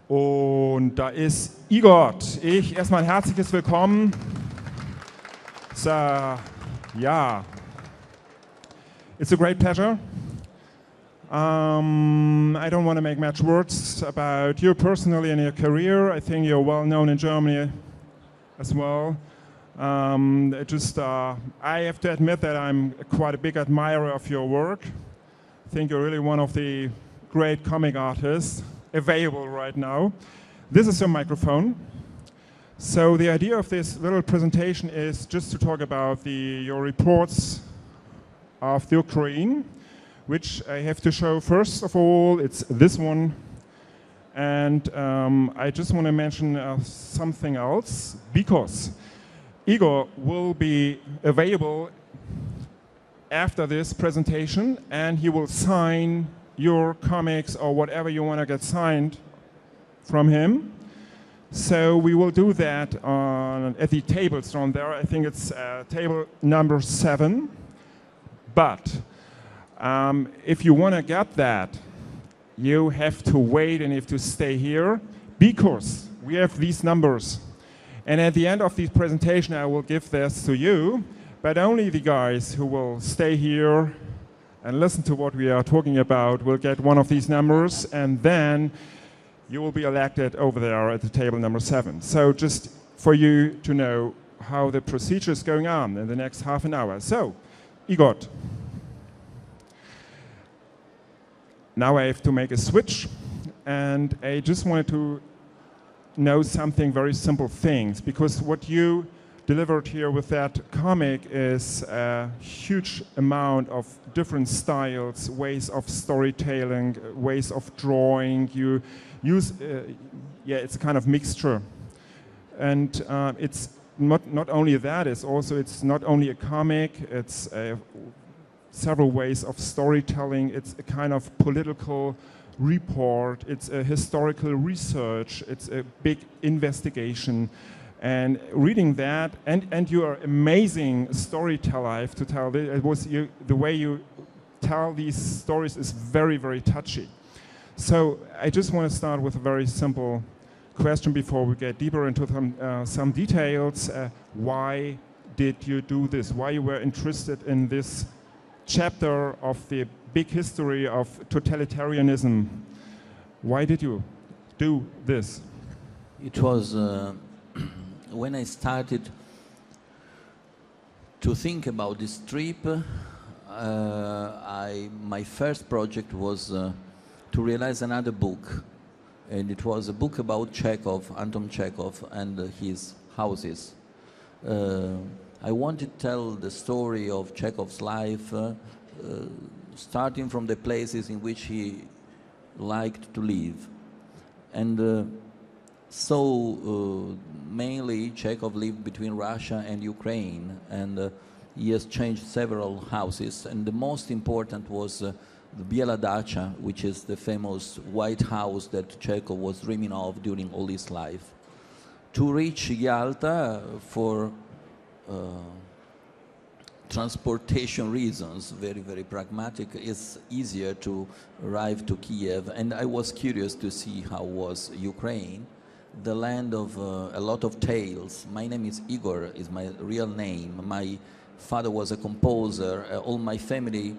Und da ist Igor. Ich erstmal ein herzliches Willkommen. So, yeah, it's a great pleasure. I don't want to make much words about you personally and your career. I think you're well known in Germany as well. I have to admit that I'm quite a big admirer of your work. I think you're really one of the great comic artists available right now. This is your microphone. So the idea of this little presentation is just to talk about your reports of the Ukraine, which I have to show first of all. It's this one. And I just want to mention something else, because Igor will be available after this presentation, and he will sign your comics or whatever you want to get signed from him. So we will do that at the tables down there. I think it's table number 7. But if you want to get that, you have to wait and you have to stay here, because we have these numbers. And at the end of the presentation, I will give this to you, but only the guys who will stay here and listen to what we are talking about will get one of these numbers, and then you will be elected over there at the table number 7. So just for you to know how the procedure is going on in the next half an hour. So, Igor. Now I have to make a switch, and I just wanted to know something very simple things, because what you delivered here with that comic is a huge amount of different styles, ways of storytelling, ways of drawing. You use, it's a kind of mixture. And it's not only that, it's not only a comic, it's several ways of storytelling. It's a kind of political report, it's a historical research, it's a big investigation. And reading that, and you are amazing storyteller, I have to tell. The way you tell these stories is very, very touchy. So I just want to start with a very simple question before we get deeper into some details. Why did you do this? Why you were interested in this chapter of the big history of totalitarianism? Why did you do this? It was when I started to think about this trip, my first project was to realize another book, and it was a book about Anton Chekhov and his houses. I wanted to tell the story of Chekhov's life, starting from the places in which he liked to live. And mainly Chekhov lived between Russia and Ukraine, and he has changed several houses, and the most important was the Biela Dacha, which is the famous White House that Chekhov was dreaming of during all his life. To reach Yalta for transportation reasons, very, very pragmatic, it's easier to arrive to Kiev, and I was curious to see how was Ukraine, the land of a lot of tales. My name is Igor, is my real name. My father was a composer. All my family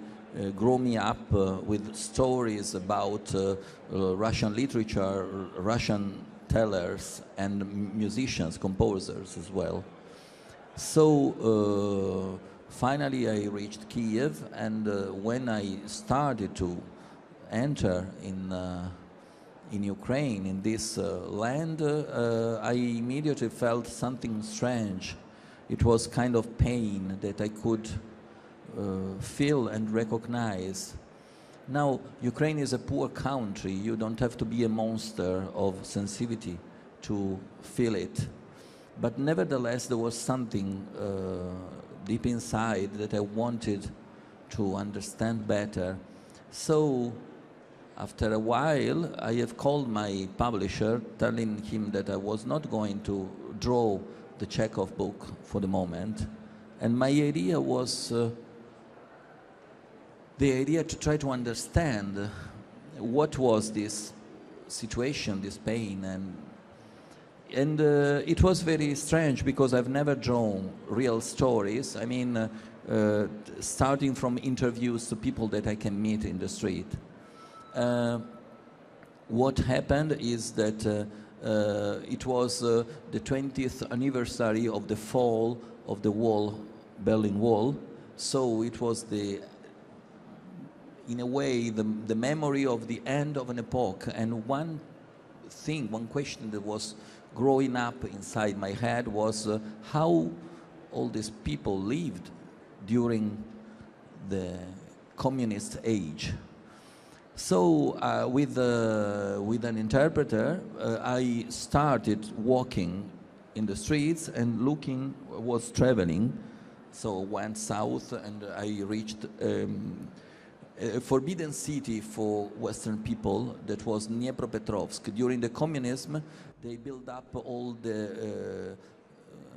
grew me up with stories about Russian literature, Russian tellers, and musicians, composers as well. So finally I reached Kiev, and when I started to enter in Ukraine, in this land, I immediately felt something strange. It was kind of pain that I could feel and recognize. Now, Ukraine is a poor country. You don't have to be a monster of sensitivity to feel it. But nevertheless, there was something deep inside that I wanted to understand better. So, after a while, I have called my publisher, telling him that I was not going to draw the Chekhov book for the moment. And my idea was the idea to try to understand what was this situation, this pain, and it was very strange because I've never drawn real stories. I mean, starting from interviews to people that I can meet in the street. What happened is that it was the 20th anniversary of the fall of the wall, Berlin Wall. So it was in a way, the memory of the end of an epoch. And one question that was growing up inside my head was how all these people lived during the communist age. So with an interpreter, I started walking in the streets and was traveling. So went south and I reached a forbidden city for Western people that was Dnipropetrovsk. During the communism, they built up all the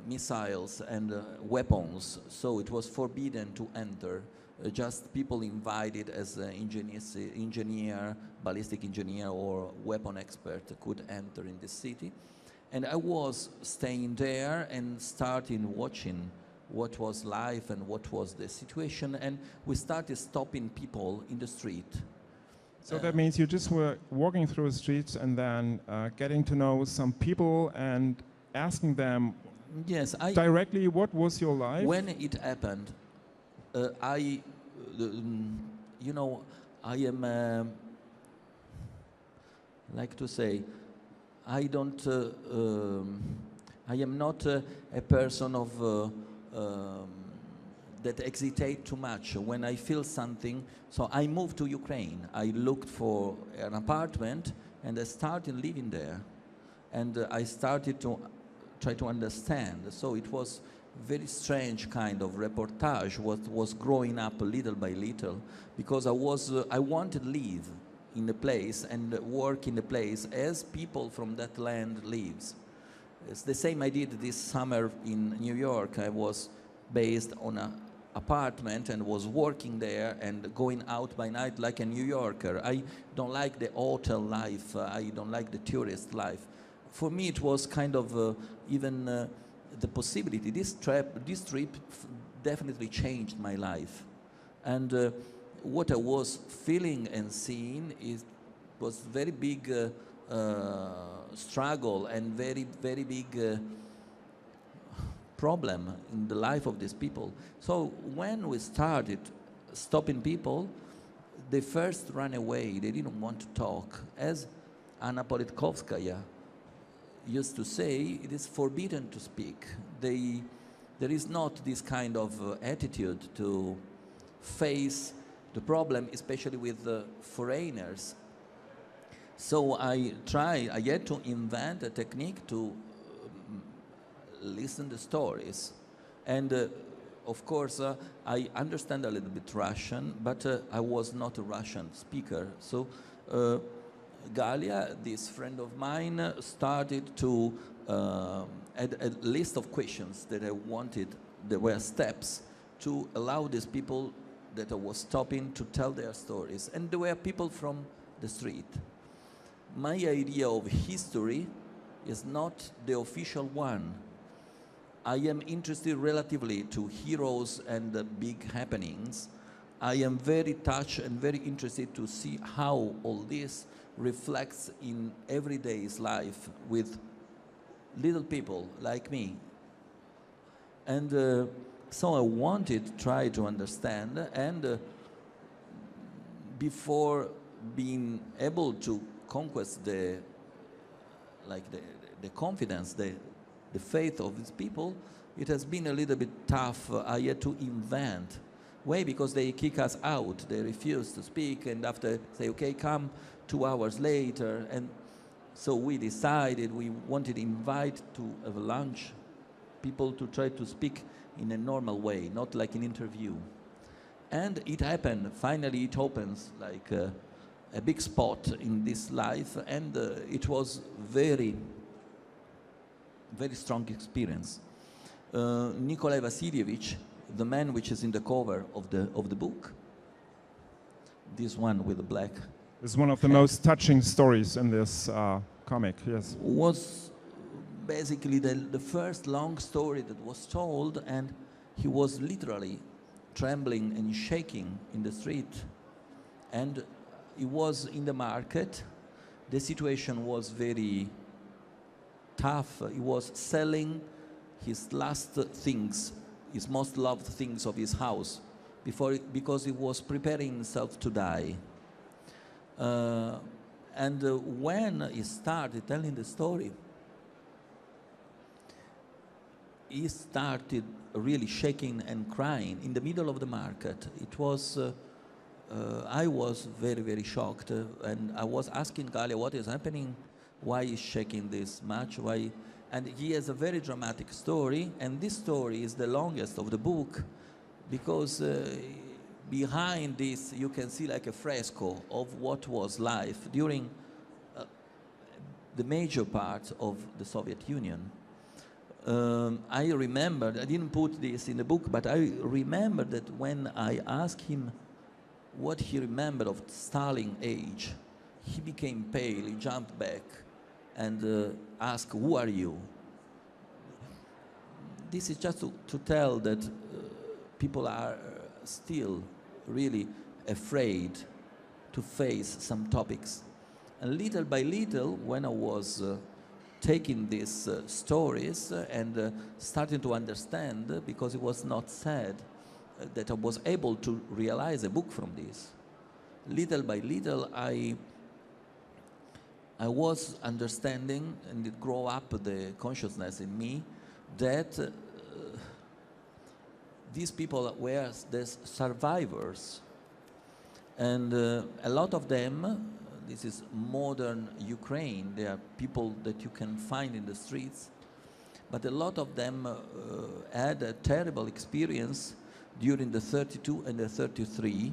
missiles and weapons, so it was forbidden to enter. Just people invited as an engineer, ballistic engineer or weapon expert could enter in the city. And I was staying there and starting watching what was life and what was the situation, and we started stopping people in the street. So that means you just were walking through the streets and then getting to know some people and asking them directly what was your life? When it happened, I am, like to say, I am not a person of that hesitate too much when I feel something. So I moved to Ukraine. I looked for an apartment and I started living there. And I started to try to understand. So it was very strange kind of reportage what was growing up little by little, because I wanted to live in a place and work in a place as people from that land lives. It's the same I did this summer in New York. I was based on an apartment and was working there and going out by night like a New Yorker. I don't like the hotel life. I don't like the tourist life. For me, it was kind of even the possibility. This trip definitely changed my life. And what I was feeling and seeing was very big struggle and very, very big problem in the life of these people. So when we started stopping people, they first ran away. They didn't want to talk. As Anna Politkovskaya used to say, it is forbidden to speak. There is not this kind of attitude to face the problem, especially with foreigners. So I had to invent a technique to listen to stories. And of course, I understand a little bit Russian, but I was not a Russian speaker. So Galia, this friend of mine, started to add a list of questions that I wanted. There were steps to allow these people that I was stopping to tell their stories. And there were people from the street. My idea of history is not the official one. I am interested relatively to heroes and big happenings. I am very touched and very interested to see how all this reflects in everyday's life with little people like me. And so I wanted to try to understand, and before being able to conquest the confidence, the faith of these people, it has been a little bit tough. I had to invent. Why? Because they kick us out. They refuse to speak, and after say, okay, come 2 hours later. And so we decided we wanted to invite to have lunch people to try to speak in a normal way, not like an interview. And it happened. Finally, it opens like a big spot in this life, and it was very, very strong experience. Nikolai Vasilievich, the man which is in the cover of the book, this one with the black It's one of the most touching stories in this comic, yes. Was basically the first long story that was told, and he was literally trembling and shaking in the street. And he was in the market. The situation was very tough. He was selling his last things, his most loved things of his house, because he was preparing himself to die. And when he started telling the story, he started really shaking and crying in the middle of the market. It was, I was very, very shocked. And I was asking Galia, what is happening? Why is shaking this much? Why? And he has a very dramatic story. And this story is the longest of the book because behind this you can see like a fresco of what was life during the major part of the Soviet Union. I remember, I didn't put this in the book, but I remember that when I asked him what he remembered of Stalin age, he became pale, he jumped back and asked, who are you? This is just to tell that people are still really afraid to face some topics. And little by little, when I was taking these stories and starting to understand, because it was not said, that I was able to realize a book from this. Little by little, I was understanding, and it grew up the consciousness in me, that these people were the survivors. And a lot of them, this is modern Ukraine, they are people that you can find in the streets, but a lot of them had a terrible experience during the 32 and the 33.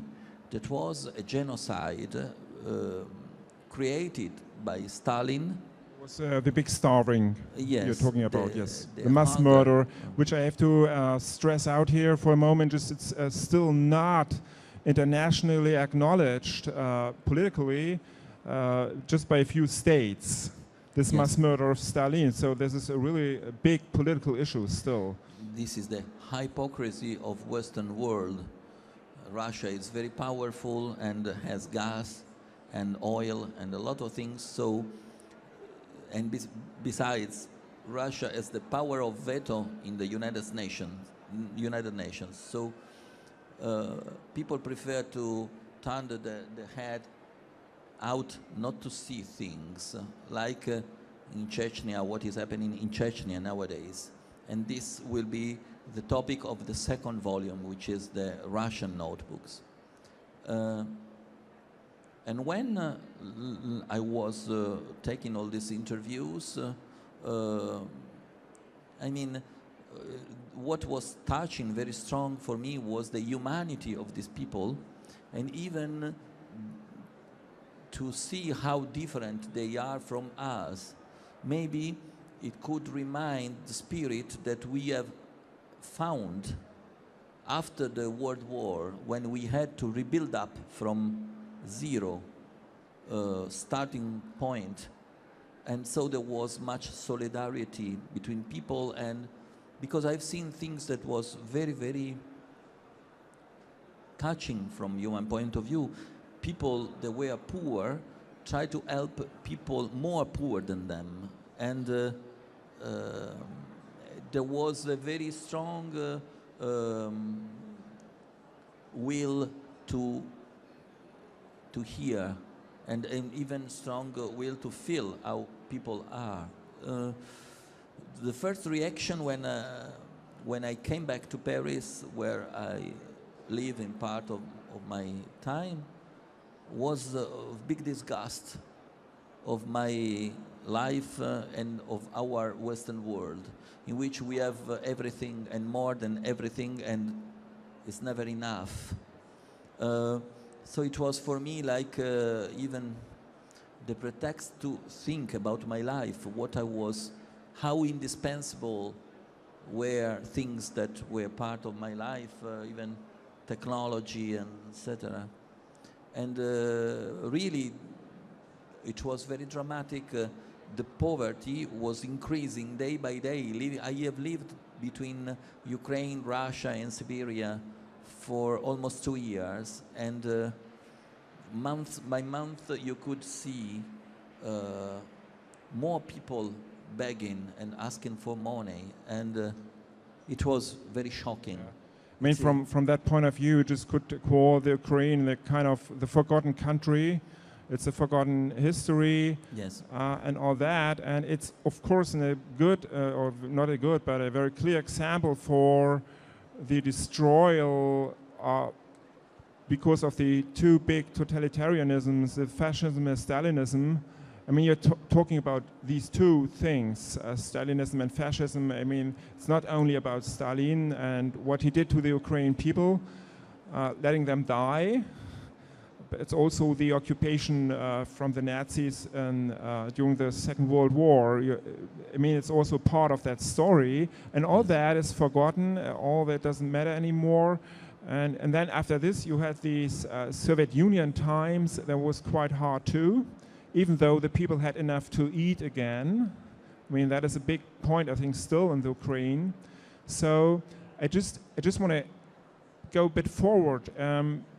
That was a genocide created by Stalin. It was the big starving Yes, you're talking about, yes. the The mass hunger. murder, which I have to stress out here for a moment, just it's still not internationally acknowledged politically, just by a few states, this Yes. mass murder of Stalin. So this is a really big political issue still. This is the hypocrisy of Western world. Russia is very powerful and has gas and oil and a lot of things. So, and besides, Russia has the power of veto in the United Nations. So people prefer to turn the head out, not to see things, like in Chechnya, what is happening in Chechnya nowadays. And this will be the topic of the second volume, which is the Russian notebooks. And when I was taking all these interviews, I mean, what was touching very strong for me was the humanity of these people, and even to see how different they are from us. Maybe it could remind the spirit that we have found after the World War, when we had to rebuild up from zero starting point. And so there was much solidarity between people, and because I've seen things that was very, very touching from human point of view. People that were poor try to help people more poor than them. And there was a very strong will to hear, and even stronger will to feel how people are. The first reaction when I came back to Paris, where I live in part of my time, was of big disgust of my life and of our Western world, in which we have everything and more than everything, and it's never enough. So it was for me like even the pretext to think about my life, what I was, how indispensable were things that were part of my life, even technology and etc. And really, it was very dramatic. The poverty was increasing day by day. I have lived between Ukraine, Russia, and Siberia for almost 2 years, and month by month you could see more people begging and asking for money, and it was very shocking. I mean, from that point of view, you just could call the Ukraine the kind of the forgotten country. It's a forgotten history, Yes. And all that. And it's, of course, a good, or not a good, but a very clear example for the destroyal because of the two big totalitarianisms, the fascism and Stalinism. I mean, you're talking about these two things, Stalinism and fascism. I mean, it's not only about Stalin and what he did to the Ukrainian people, letting them die, but it's also the occupation from the Nazis and, during the Second World War. I mean, it's also part of that story, and all that is forgotten. All that doesn't matter anymore. And then after this, you had these Soviet Union times. That was quite hard too, even though the people had enough to eat again. I mean, that is a big point, I think, still in the Ukraine. So I just want to go a bit forward,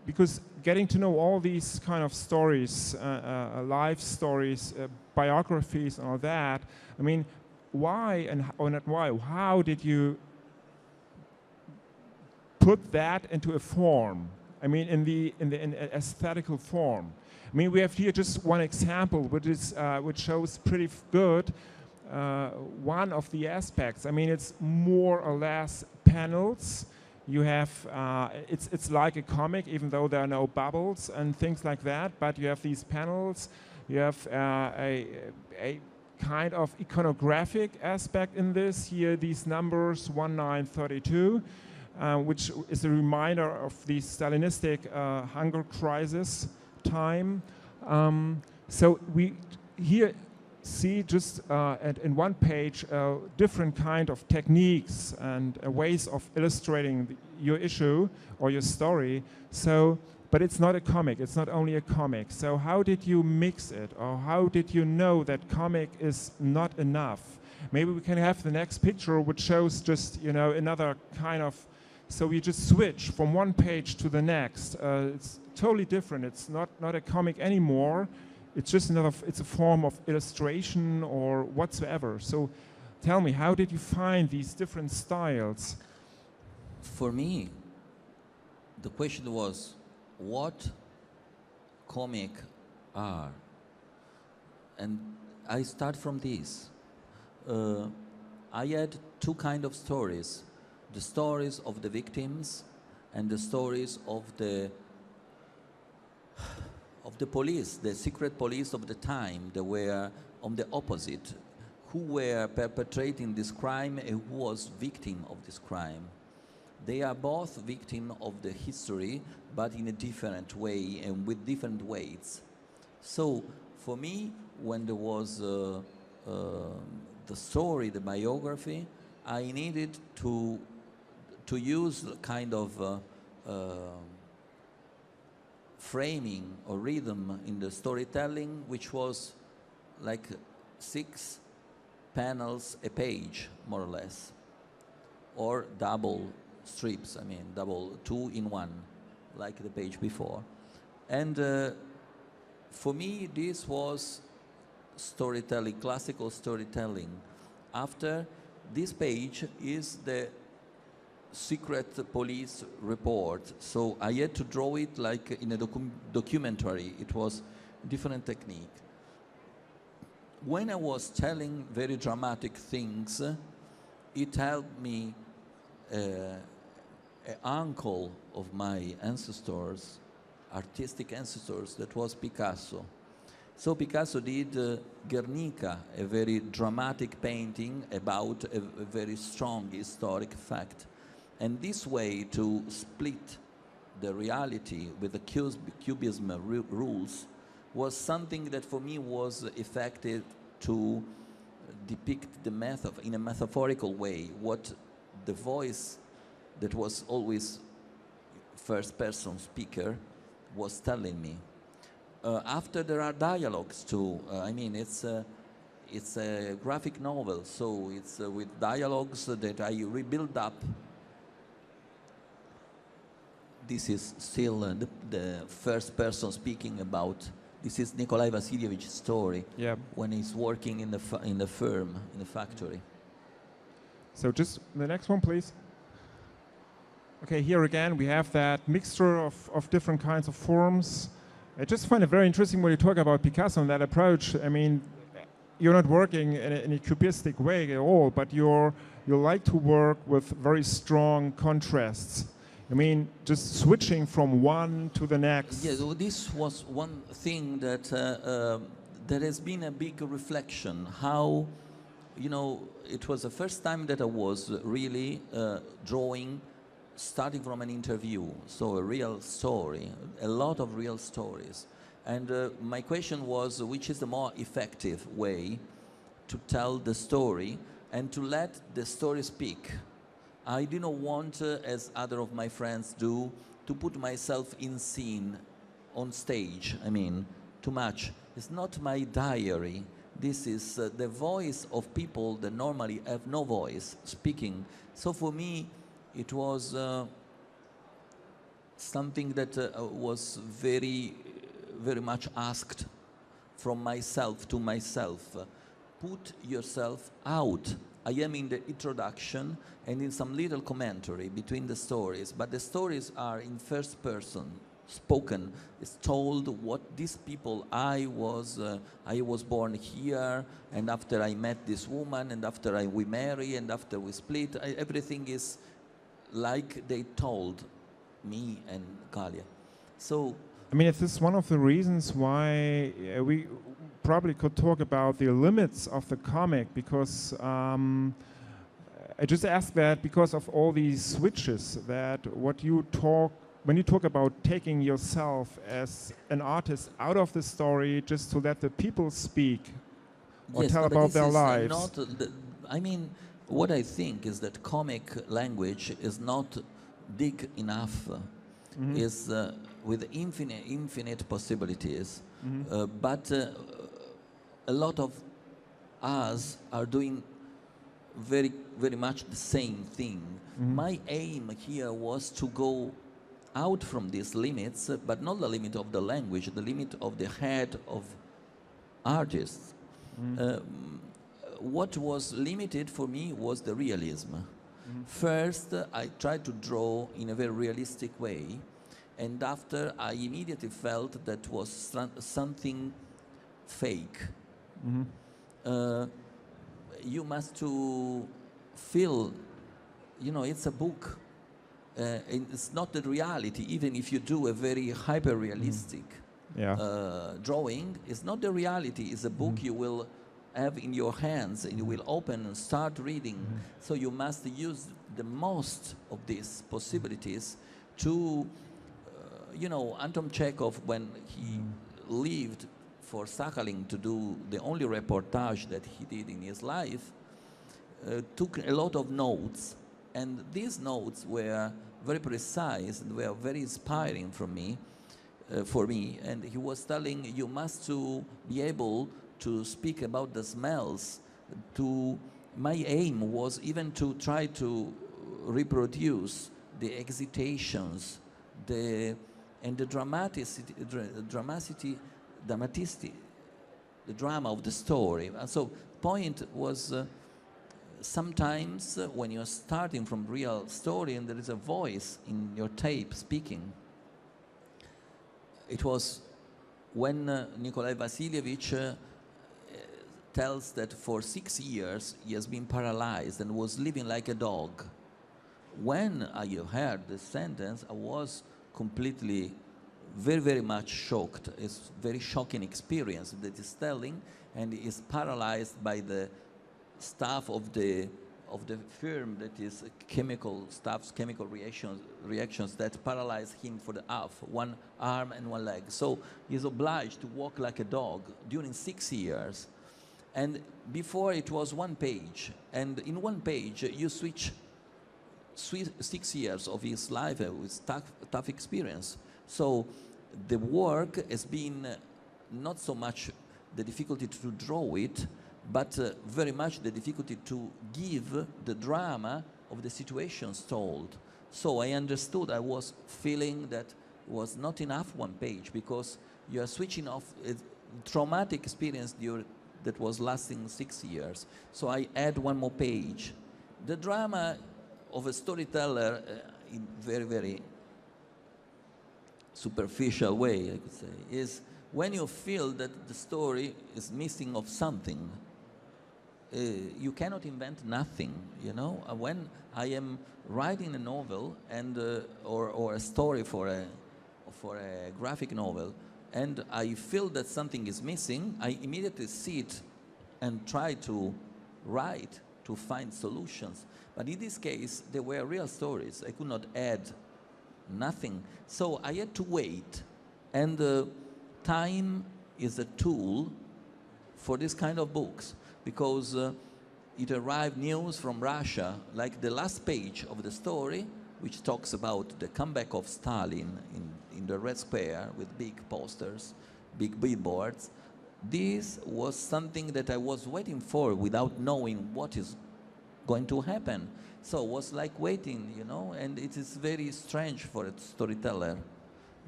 because getting to know all these kind of stories, life stories, biographies, and all that. I mean, why or not why? How did you put that into a form? I mean, in aesthetical form. I mean, we have here just one example, which shows pretty good one of the aspects. I mean, it's more or less panels. You have it's like a comic, even though there are no bubbles and things like that. But you have these panels. You have a kind of iconographic aspect in this. Here, these numbers 1932. Which is a reminder of the Stalinistic hunger crisis time. So we here see just in one page different kind of techniques and ways of illustrating your issue or your story. So, but it's not a comic. It's not only a comic. So how did you mix it, or how did you know that comic is not enough? Maybe we can have the next picture, which shows just another kind of. So we just switch from one page to the next. It's totally different. It's not a comic anymore. It's just it's a form of illustration or whatsoever. So tell me, how did you find these different styles? For me, the question was, what comic are? And I start from this. I had two kind of stories. The stories of the victims and the stories of the police, the secret police of the time. They were on the opposite, who were perpetrating this crime and who was victim of this crime. They are both victim of the history, but in a different way and with different weights. So for me, when there was the story, the biography, I needed to use kind of framing or rhythm in the storytelling, which was like 6 panels a page, more or less, or double strips, I mean, double 2 in 1, like the page before. And for me, this was storytelling, classical storytelling. After this page is the secret police report. So I had to draw it like in a documentary. It was a different technique. When I was telling very dramatic things, it helped me, an uncle of my ancestors, artistic ancestors, that was Picasso. So Picasso did Guernica, a very dramatic painting about a very strong historic fact. And this way to split the reality with the Cubism rules was something that for me was effective to depict the in a metaphorical way, what the voice that was always first-person speaker was telling me. After there are dialogues too. I mean, it's a graphic novel, so it's with dialogues that I rebuild up. This is still the first person speaking about. This is Nikolai Vasilievich's story Yeah. when he's working in the firm, in the factory. So just the next one, please. Okay, here again we have that mixture of different kinds of forms. I just find it very interesting when you talk about Picasso and that approach. I mean, you're not working in a cubistic way at all, but you like to work with very strong contrasts. I mean, just switching from one to the next. Yeah, so this was one thing that there has been a big reflection. How, you know, it was the first time that I was really drawing, starting from an interview, so a real story, a lot of real stories. And my question was, which is the more effective way to tell the story and to let the story speak? I didn't want, as other of my friends do, to put myself in scene, on stage, I mean, too much. It's not my diary. This is the voice of people that normally have no voice speaking. So for me, it was something that was very, very much asked from myself to myself. Put yourself out. I am in the introduction and in some little commentary between the stories, but the stories are in first person, spoken. It's told what these people, I was born here, and after I met this woman, and after we marry, and after we split, everything is like they told me and Galia. So, I mean, this is one of the reasons why we probably could talk about the limits of the comic, because I just ask that because of all these switches, that what you talk, when you talk about taking yourself as an artist out of the story just to let the people speak or yes, tell but about this their is lives. not I mean, what I think is that comic language is not big enough, is with infinite possibilities, but a lot of us are doing very, very much the same thing. My aim here was to go out from these limits, but not the limit of the language, the limit of the head of artists. What was limited for me was the realism. First, I tried to draw in a very realistic way, and after I immediately felt that was something fake. You must to feel, you know, it's a book. And it's not the reality, even if you do a very hyper-realistic drawing, it's not the reality, it's a book you will have in your hands and you will open and start reading. So you must use the most of these possibilities to, you know, Anton Chekhov, when he lived for Sakhalin to do the only reportage that he did in his life, took a lot of notes, and these notes were very precise and were very inspiring for me, and he was telling, you must to be able to speak about the smells. My aim was even to try to reproduce the excitations, and the dramaticity, the drama of the story. And so point was, sometimes when you're starting from real story and there is a voice in your tape speaking, it was when Nikolai Vasilievich tells that for 6 years he has been paralyzed and was living like a dog. When I heard this sentence, I was completely, very, very much shocked. It's a very shocking experience that he's telling, and he is paralyzed by the staff of the firm that is chemical reactions that paralyze him for the one arm and one leg. So he's obliged to walk like a dog during 6 years. And before it was one page, and in one page you switch 6 years of his life with tough experience. So the work has been not so much the difficulty to draw it, but very much the difficulty to give the drama of the situations told. So I understood, I was feeling that was not enough one page, because you are switching off a traumatic experience that was lasting 6 years. So I add one more page. The drama of a storyteller, in very, very superficial way, I could say, is when you feel that the story is missing of something. You cannot invent nothing, you know. When I am writing a novel and or a story for a graphic novel, and I feel that something is missing, I immediately sit and try to write to find solutions. But in this case, they were real stories. I could not add nothing, so I had to wait. And time is a tool for this kind of books, because it arrived news from Russia, like the last page of the story, which talks about the comeback of Stalin in the Red Square with big posters, big billboards. This was something that I was waiting for without knowing what is going to happen. So it was like waiting, you know, and it is very strange for a storyteller.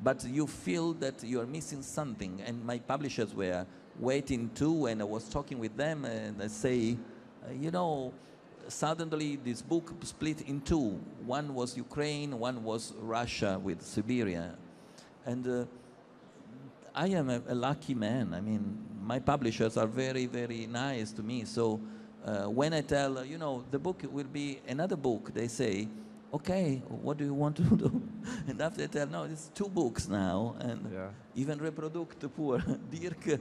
But you feel that you are missing something, and my publishers were waiting too, and I was talking with them, and I say, you know, suddenly this book split in two. One was Ukraine, one was Russia with Siberia. And I am a lucky man. I mean, my publishers are very, very nice to me. So when I tell, you know, the book will be another book, they say, okay, what do you want to do? And after I tell, no, it's 2 books now. And even Reproduct, poor Dirk,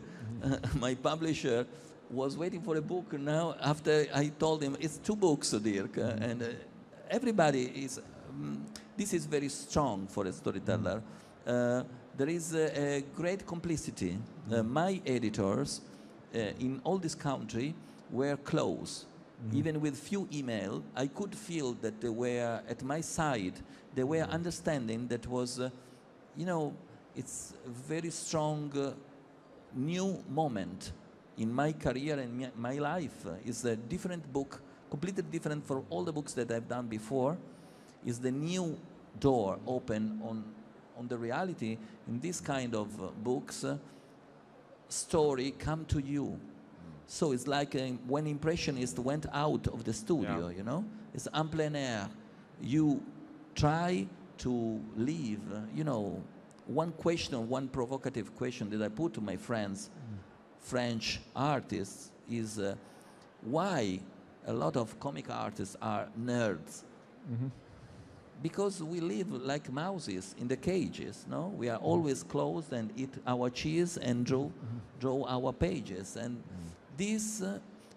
my publisher, was waiting for a book now after I told him, it's 2 books, Dirk. And everybody is, this is very strong for a storyteller. There is a great complicity. My editors in all this country were close. Even with few email, I could feel that they were at my side. They were understanding that was, you know, it's a very strong new moment in my career and my life. It's a different book, completely different from all the books that I've done before. It's the new door open on the reality. In this kind of books, story come to you. So it's like when Impressionists went out of the studio, you know? It's en plein air. You try to leave, you know, one question, one provocative question that I put to my friends, French artists, is why a lot of comic artists are nerds? Because we live like mouses in the cages, no? We are always closed and eat our cheese and draw our pages. And these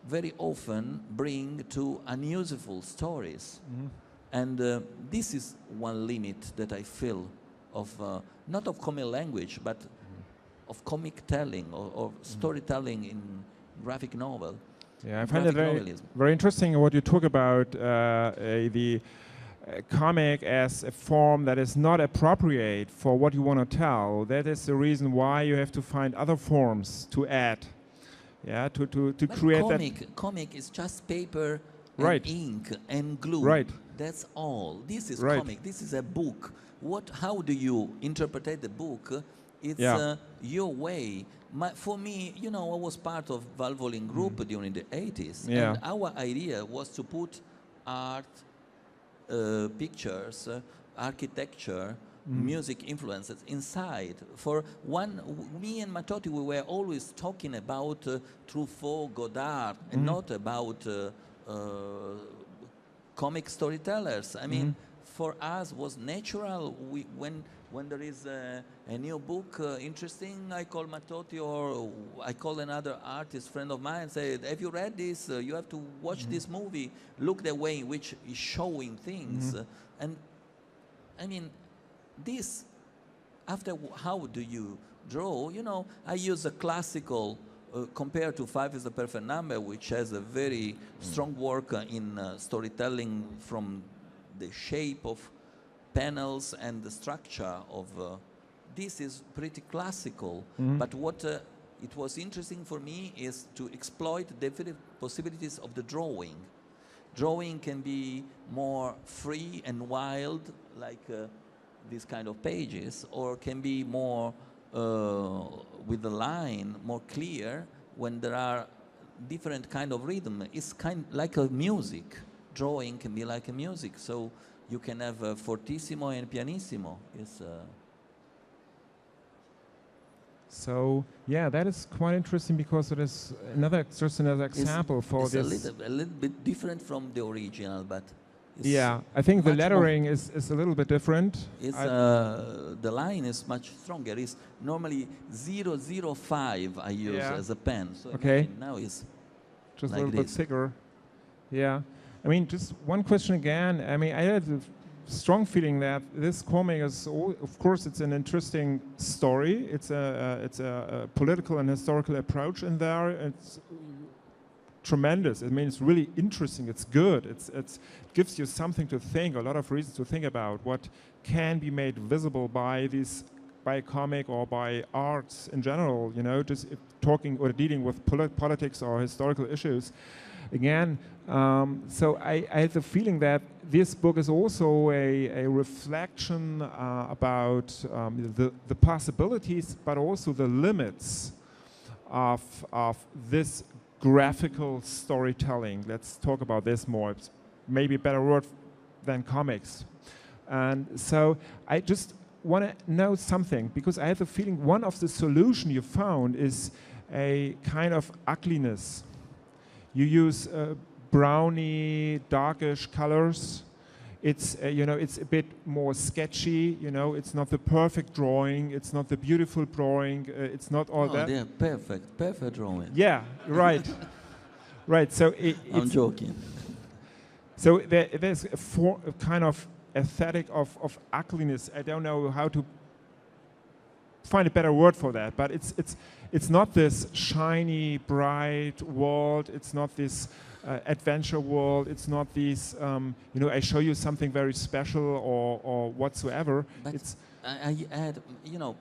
very often bring to unuseful stories. And this is one limit that I feel of, not of comic language, but of comic telling or storytelling in graphic novel. Yeah, I find it very interesting what you talk about the comic as a form that is not appropriate for what you want to tell. That is the reason why you have to find other forms to add. Yeah, to create that. Comic is just paper and ink and glue. That's all. This is comic. This is a book. How do you interpret the book? It's your way. For me, you know, I was part of Valvoline Group during the 80s. And our idea was to put art, pictures, architecture, music influences inside. For one, me and Matotti, we were always talking about Truffaut, Godard, and not about comic storytellers. I mean, for us was natural. When there is a new book interesting, I call Matotti or I call another artist friend of mine and say, have you read this? You have to watch this movie. Look the way in which he's showing things. And I mean, this, after how do you draw? You know, I use a classical compared to 5 is the Perfect Number, which has a very strong work in storytelling from the shape of panels and the structure of this is pretty classical. But what it was interesting for me is to exploit the different possibilities of the drawing. Drawing can be more free and wild, like these kind of pages, or can be more with the line, more clear when there are different kind of rhythm. It's kind like a music. Drawing can be like a music, so you can have fortissimo and pianissimo. It's, So yeah, that is quite interesting because it is just another example for it's this. a little bit different from the original, but it's Yeah, I think the much more- lettering is a little bit different. It's, the line is much stronger. It's normally 005 I use Yeah. as a pen. So Okay. imagine now it's Just like a little this. bit thicker. Yeah. I mean, just one question again. I mean, I had a strong feeling that this comic is, of course, it's an interesting story. It's a political and historical approach in there. It's tremendous. I mean, it's really interesting. It's good. It gives you something to think, a lot of reasons to think about what can be made visible by a comic or by arts in general, you know, just talking or dealing with politics or historical issues. Again, so I had the feeling that this book is also a reflection about the possibilities, but also the limits of this graphical storytelling. Let's talk about this more. It's maybe a better word than comics. And so I just want to know something, because I have the feeling one of the solutions you found is a kind of ugliness. You use browny, darkish colors. It's you know, it's a bit more sketchy. You know, it's not the perfect drawing. It's not the beautiful drawing. It's not all that. They're perfect drawing. Yeah, right, right. So I'm joking. So there's a kind of aesthetic of ugliness. I don't know how to find a better word for that, but it's not this shiny, bright world. It's not this adventure world. It's not this, you know, I show you something very special or whatsoever. But It's I add, you know,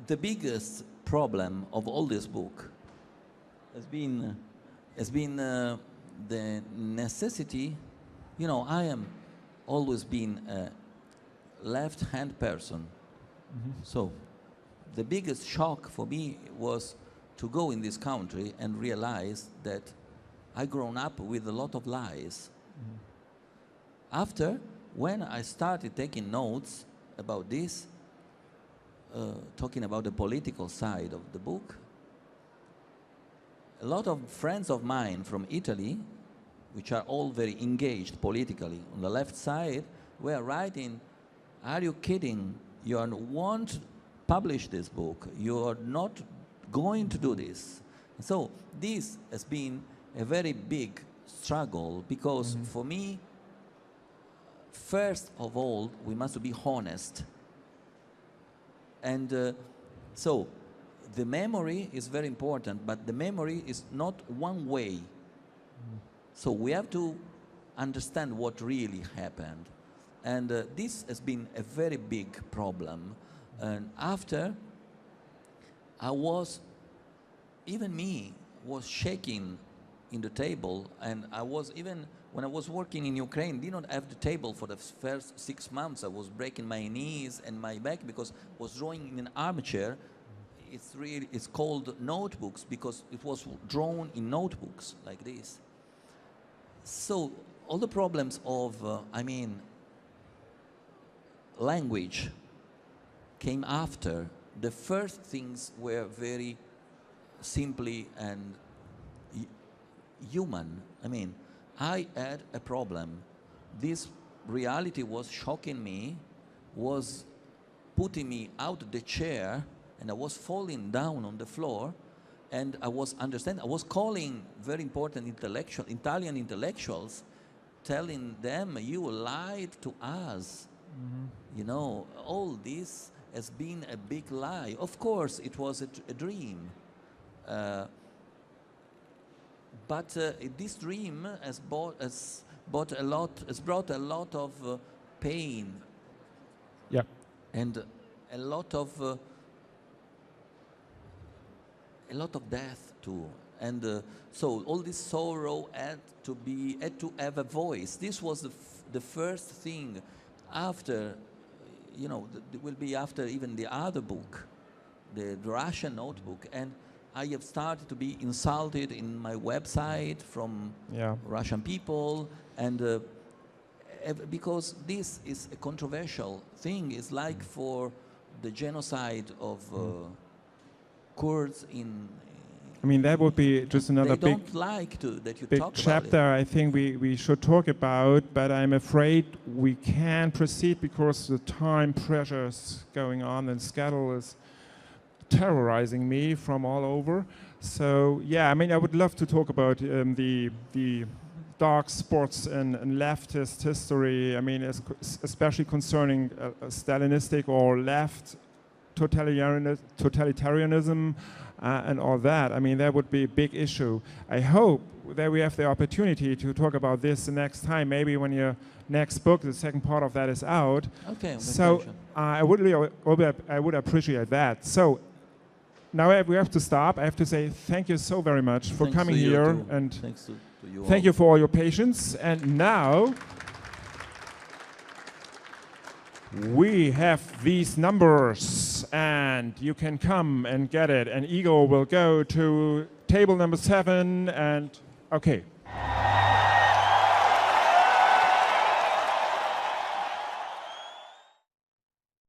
the biggest problem of all this book has been the necessity. You know, I am always been a left-hand person. So the biggest shock for me was to go in this country and realize that I grown up with a lot of lies. After, when I started taking notes about this, talking about the political side of the book, a lot of friends of mine from Italy, which are all very engaged politically on the left side, were writing, "Are you kidding? You won't publish this book. You are not going to do this." So this has been a very big struggle because for me, first of all, we must be honest. And so the memory is very important, but the memory is not one way. So we have to understand what really happened. And this has been a very big problem. And after, even me was shaking in the table, and I was even, when I was working in Ukraine, did not have the table for the first 6 months. I was breaking my knees and my back because I was drawing in an armchair. It's called notebooks because it was drawn in notebooks like this. So all the problems of, language came after. The first things were very simply and human. I had a problem. This reality was shocking me, was putting me out of the chair, and I was falling down on the floor, and I was calling very important Italian intellectuals, telling them, "You lied to us." You know, all this has been a big lie. Of course, it was a dream. But this dream has brought a lot of pain and a lot of death too. And so all this sorrow had to have a voice. This was the first thing. After, you know, it will be after even the other book, the Russian notebook, and I have started to be insulted in my website from Russian people, and because this is a controversial thing. It's like for the genocide of Kurds in. I mean, that would be just another they don't like that you big talk chapter about it. I think we should talk about, but I'm afraid we can't proceed because the time pressure is going on and schedule is terrorizing me from all over. So yeah, I mean, I would love to talk about the dark spots and leftist history. I mean, especially concerning Stalinistic or left totalitarianism and all that. I mean, that would be a big issue. I hope that we have the opportunity to talk about this the next time, maybe when your next book, the second part of that, is out. Okay. So I would appreciate that. So now we have to stop. I have to say thank you so very much for Thanks coming to you here, too. and Thanks to you thank all. you for all your patience. And now we have these numbers, and you can come and get it. And Igor will go to table number 7, and okay.